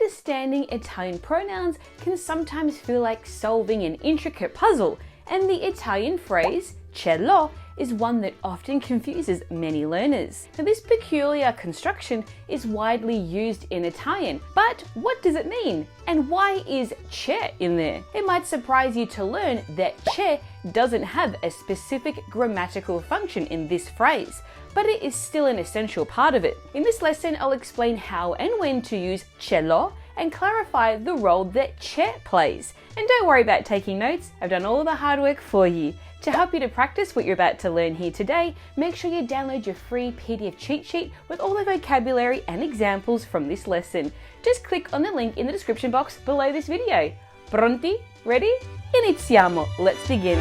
understanding Italian pronouns can sometimes feel like solving an intricate puzzle, and the Italian phrase ce l'ho is one that often confuses many learners. Now, this peculiar construction is widely used in Italian, but what does it mean? And why is ce in there? It might surprise you to learn that ce doesn't have a specific grammatical function in this phrase, but it is still an essential part of it. In this lesson, I'll explain how and when to use ce l'ho and clarify the role that ce plays. And don't worry about taking notes, I've done all the hard work for you. To help you to practice what you're about to learn here today, make sure you download your free PDF cheat sheet with all the vocabulary and examples from this lesson. Just click on the link in the description box below this video. Pronti? Ready? Iniziamo! Let's begin.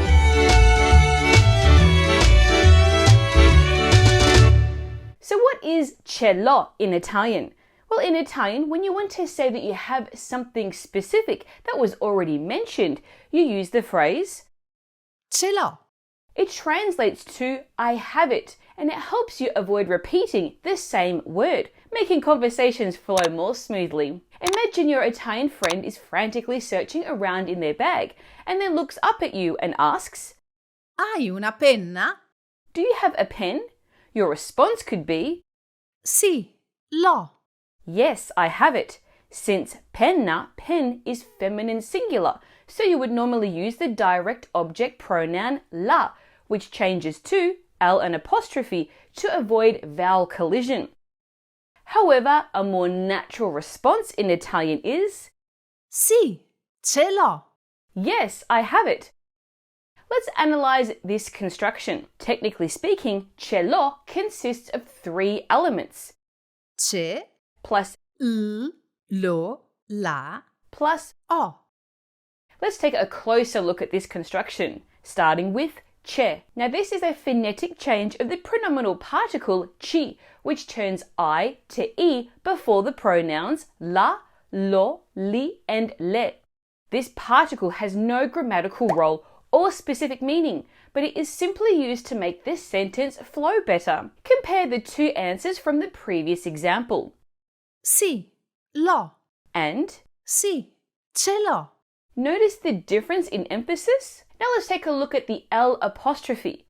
So what is ce l'ho in Italian? Well, in Italian, when you want to say that you have something specific that was already mentioned, you use the phrase Ce l'ho. It translates to I have it, and it helps you avoid repeating the same word, making conversations flow more smoothly. Imagine your Italian friend is frantically searching around in their bag and then looks up at you and asks, Hai una penna? Do you have a pen? Your response could be, Sì, l'ho. Yes, I have it. Since penna, pen is feminine singular, so you would normally use the direct object pronoun la, which changes to L and apostrophe to avoid vowel collision. However, a more natural response in Italian is Sì, ce l'ho. Yes, I have it. Let's analyze this construction. Technically speaking, ce l'ho consists of three elements. Ce, Plus lo, la, plus ho. Let's take a closer look at this construction, starting with ce. Now this is a phonetic change of the pronominal particle ci, which turns I to E before the pronouns la, lo, li, and le. This particle has no grammatical role or specific meaning, but it is simply used to make this sentence flow better. Compare the two answers from the previous example. Sì, l'ho. And Sì, ce l'ho. notice the difference in emphasis? Now let's take a look at the L apostrophe.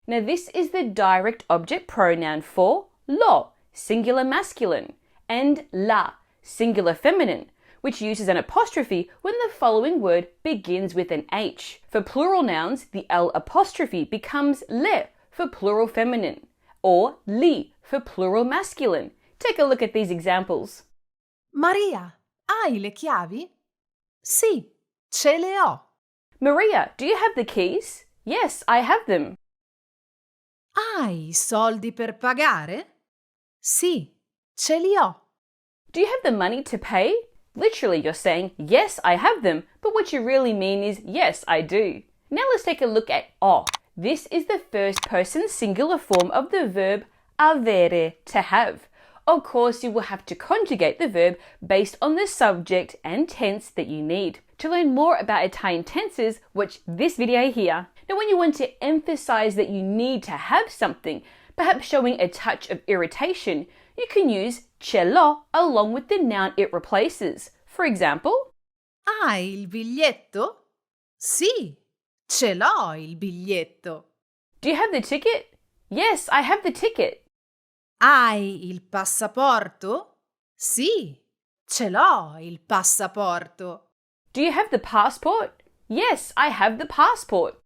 Now this is the direct object pronoun for lo, singular masculine, and la, singular feminine, which uses an apostrophe when the following word begins with an H. For plural nouns, the L apostrophe becomes le for plural feminine, or li for plural masculine. Take a look at these examples. Maria, hai le chiavi? Sì, ce le ho. Maria, do you have the keys? Yes, I have them. Hai i soldi per pagare? Sì, ce li ho. Do you have the money to pay? Literally, you're saying, yes, I have them, but what you really mean is, yes, I do. Now let's take a look at ho. This is the first person singular form of the verb avere, to have. Of course, you will have to conjugate the verb based on the subject and tense that you need. To learn more about Italian tenses, watch this video here. Now, when you want to emphasize that you need to have something, perhaps showing a touch of irritation, you can use ce l'ho along with the noun it replaces. For example, Hai il biglietto? Sì, ce l'ho il biglietto. do you have the ticket? Yes, I have the ticket. Hai il passaporto? Sì, ce l'ho il passaporto. Do you have the passport? Yes, I have the passport.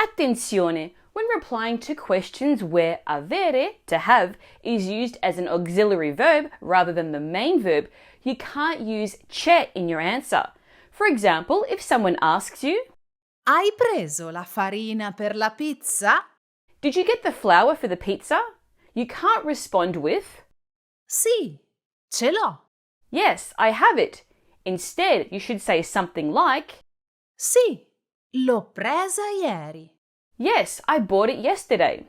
Attenzione! When replying to questions where avere, to have, is used as an auxiliary verb rather than the main verb, you can't use ce in your answer. For example, if someone asks you, Hai preso la farina per la pizza? Did you get the flour for the pizza? You can't respond with, Sì, ce l'ho. Yes, I have it. Instead, you should say something like, Sì, l'ho presa ieri. Yes, I bought it yesterday.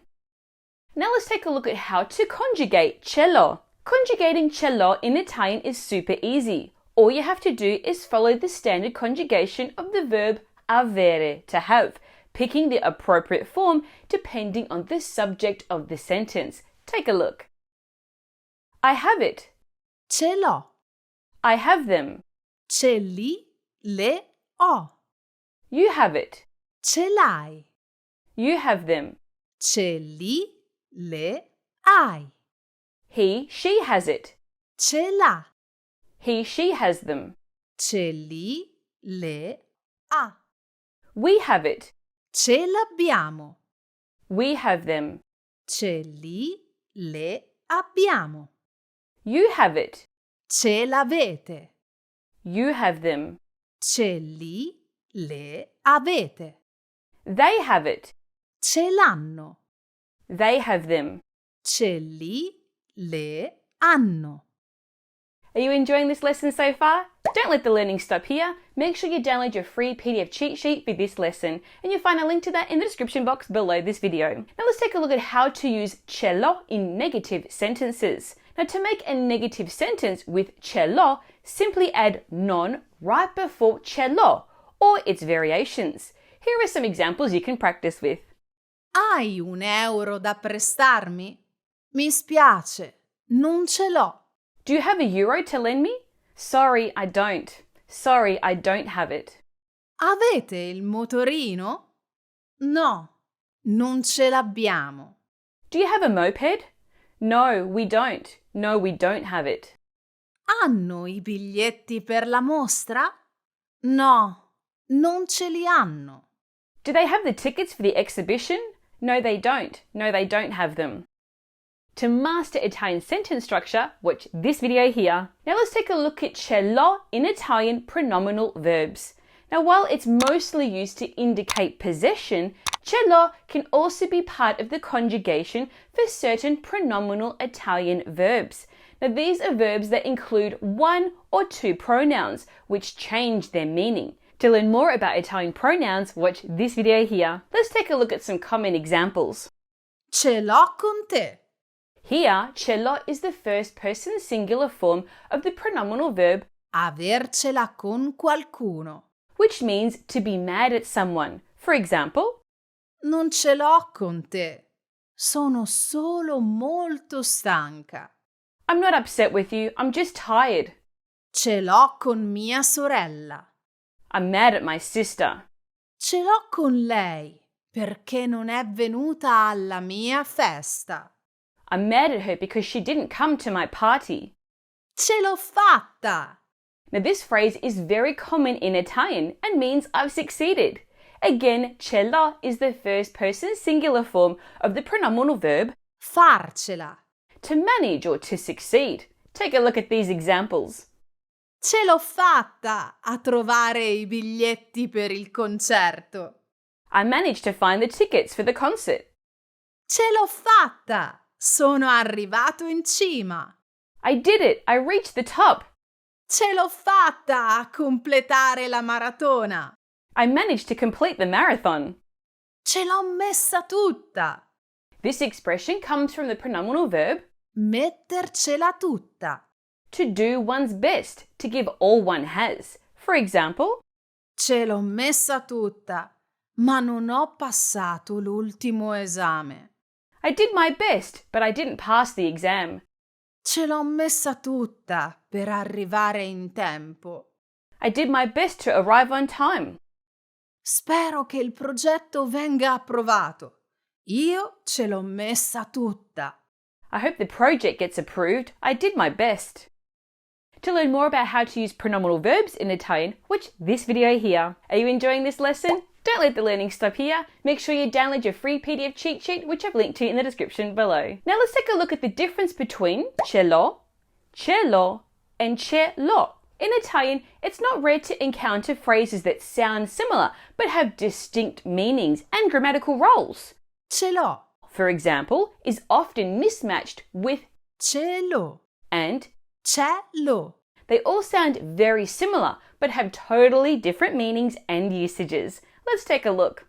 Now let's take a look at how to conjugate ce l'ho. Conjugating ce l'ho in Italian is super easy. All you have to do is follow the standard conjugation of the verb avere, to have, picking the appropriate form depending on the subject of the sentence. Take a look. I have it. Ce l'ho. I have them. Ce li, le ho. You have it. Ce l'hai. You have them. Ce li, le hai. He, she has it. Ce l'ha. He, she has them. Ce li, le ha. We have it. Ce l'abbiamo. We have them. Ce li, le abbiamo. You have it. Ce l'avete. You have them. Ce li, le avete. They have it. Ce l'hanno. They have them. Ce li, le hanno. Are you enjoying this lesson so far? Don't let the learning stop here. Make sure you download your free PDF cheat sheet for this lesson, and you'll find a link to that in the description box below this video. Now let's take a look at how to use ce l'ho in negative sentences. Now to make a negative sentence with ce l'ho, simply add non right before ce l'ho, or its variations. Here are some examples you can practice with. Hai €1 da prestarmi? Mi spiace, non ce l'ho. Do you have €1 to lend me? Sorry, I don't. Sorry, I don't have it. Avete il motorino? No, non ce l'abbiamo. Do you have a moped? No, we don't. No, we don't have it. Hanno i biglietti per la mostra? No, non ce li hanno. Do they have the tickets for the exhibition? No, they don't. No, they don't have them. To master Italian sentence structure, watch this video here. Now let's take a look at ce l'ho in Italian pronominal verbs. Now while it's mostly used to indicate possession, ce l'ho can also be part of the conjugation for certain pronominal Italian verbs. Now these are verbs that include one or two pronouns, which change their meaning. To learn more about Italian pronouns, watch this video here. Let's take a look at some common examples. Ce l'ho con te. Here, ce l'ho is the first person singular form of the pronominal verb Avercela con qualcuno. which means to be mad at someone. For example, Non ce l'ho con te. Sono solo molto stanca. I'm not upset with you, I'm just tired. Ce l'ho con mia sorella. I'm mad at my sister. Ce l'ho con lei perché non è venuta alla mia festa. I'm mad at her because she didn't come to my party. Ce l'ho fatta. Now this phrase is very common in Italian and means I've succeeded. Again, ce l'ho is the first person singular form of the pronominal verb Farcela. to manage or to succeed. Take a look at these examples. Ce l'ho fatta a trovare i biglietti per il concerto. I managed to find the tickets for the concert. Ce l'ho fatta. Sono arrivato in cima. I did it. I reached the top. Ce l'ho fatta a completare la maratona. I managed to complete the marathon. Ce l'ho messa tutta. This expression comes from the pronominal verb Mettercela tutta. to do one's best, to give all one has. For example, Ce l'ho messa tutta, ma non ho passato l'ultimo esame. I did my best, but I didn't pass the exam. Ce l'ho messa tutta per arrivare in tempo. I did my best to arrive on time. Spero che il progetto venga approvato. Io ce l'ho messa tutta. I hope the project gets approved. I did my best. To learn more about how to use pronominal verbs in Italian, watch this video here. Are you enjoying this lesson? Don't let the learning stop here. Make sure you download your free PDF cheat sheet, which I've linked to in the description below. Now let's take a look at the difference between ce l'ho, and ce l'ho. In Italian, it's not rare to encounter phrases that sound similar, but have distinct meanings and grammatical roles. Ce l'ho, For example, is often mismatched with ce l'ho, and. ce l'ho. They all sound very similar, but have totally different meanings and usages. Let's take a look.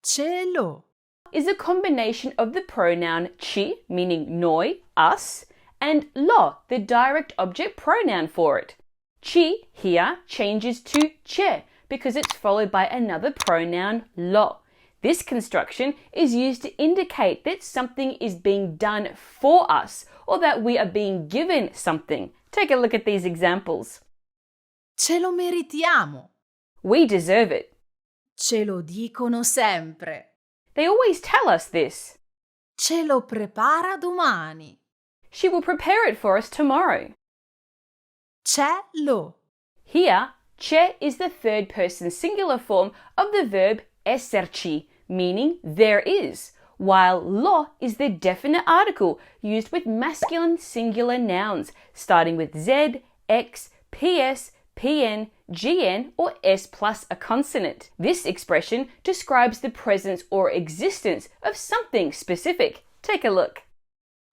Ce l'ho, Is a combination of the pronoun ci, meaning noi, us, and lo, the direct object pronoun for it. Ci here changes to ce because it's followed by another pronoun lo. This construction is used to indicate that something is being done for us or that we are being given something. Take a look at these examples. Ce lo meritiamo. We deserve it. Ce lo dicono sempre. They always tell us this. Ce lo prepara domani. She will prepare it for us tomorrow. Ce l'ho. Here, c'è is the third person singular form of the verb esserci, meaning there is, while lo is the definite article used with masculine singular nouns, starting with z, x, ps, pn, gn, or s plus a consonant. This expression describes the presence or existence of something specific. Take a look.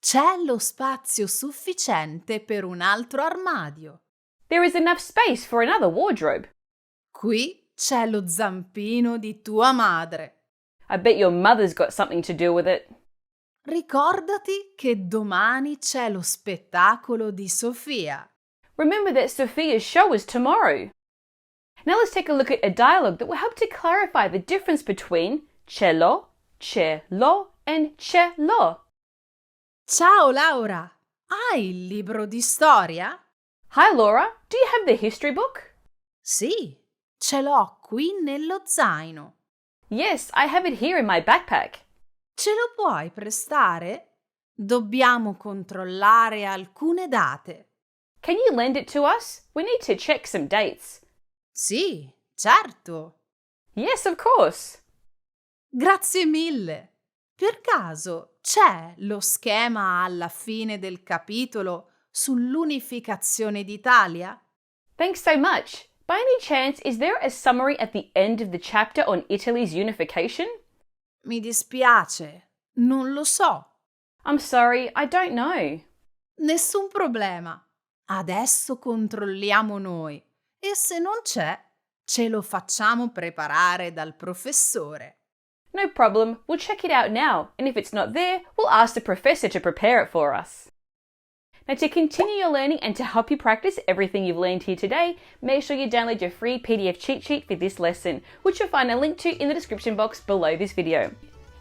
C'è lo spazio sufficiente per un altro armadio. There is enough space for another wardrobe. Qui c'è lo zampino di tua madre. I bet your mother's got something to do with it. Ricordati che domani c'è lo spettacolo di Sofia. Remember that Sophia's show is tomorrow. Now let's take a look at a dialogue that will help to clarify the difference between ce l'ho, and ce l'ho. Ciao Laura, hai il libro di storia? Hi Laura, do you have the history book? Sì, ce l'ho qui nello zaino. Yes, I have it here in my backpack. Ce lo puoi prestare? Dobbiamo controllare alcune date. Can you lend it to us? We need to check some dates. Sì, certo. Yes, of course. Grazie mille. Per caso c'è lo schema alla fine del capitolo sull'unificazione d'Italia? Thanks so much. By any chance, is there a summary at the end of the chapter on Italy's unification? Mi dispiace, non lo so. I'm sorry, I don't know. Nessun problema. Adesso controlliamo noi e se non c'è, ce lo facciamo preparare dal professore. No problem, we'll check it out now, and if it's not there, we'll ask the professor to prepare it for us. Now, to continue your learning and to help you practice everything you've learned here today, make sure you download your free PDF cheat sheet for this lesson, which you'll find a link to in the description box below this video.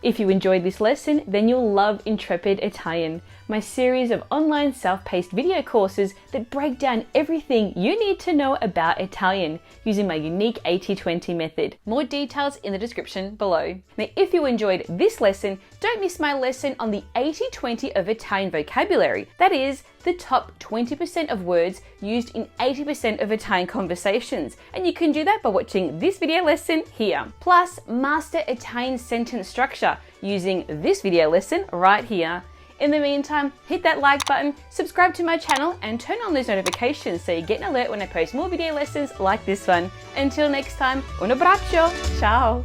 If you enjoyed this lesson, then you'll love Intrepid Italian, my series of online self-paced video courses that break down everything you need to know about Italian using my unique 80-20 method. More details in the description below. Now, if you enjoyed this lesson, don't miss my lesson on the 80-20 of Italian vocabulary. That is, the top 20% of words used in 80% of Italian conversations. And you can do that by watching this video lesson here. Plus, master Italian sentence structure using this video lesson right here. In the meantime, hit that like button, subscribe to my channel, and turn on those notifications so you get an alert when I post more video lessons like this one. Until next time, un abbraccio, ciao!